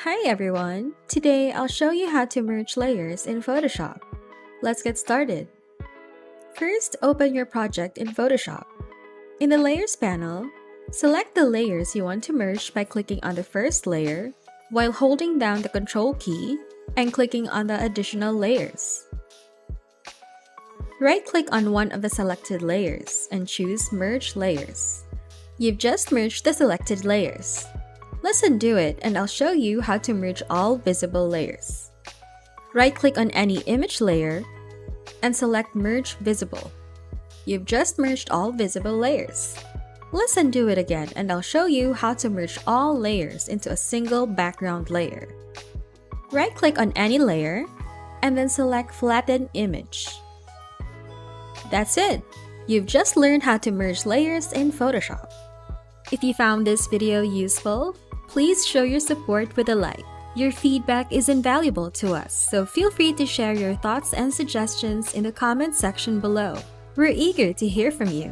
Hi everyone! Today I'll show you how to merge layers in Photoshop. Let's get started. First, open your project in Photoshop. In the Layers panel, select the layers you want to merge by clicking on the first layer while holding down the Control key and clicking on the additional layers. Right-click on one of the selected layers and choose Merge Layers. You've just merged the selected layers. Let's undo it and I'll show you how to merge all visible layers. Right-click on any image layer and select Merge Visible. You've just merged all visible layers. Let's undo it again and I'll show you how to merge all layers into a single background layer. Right-click on any layer and then select Flatten Image. That's it! You've just learned how to merge layers in Photoshop. If you found this video useful, please show your support with a like. Your feedback is invaluable to us, so feel free to share your thoughts and suggestions in the comment section below. We're eager to hear from you.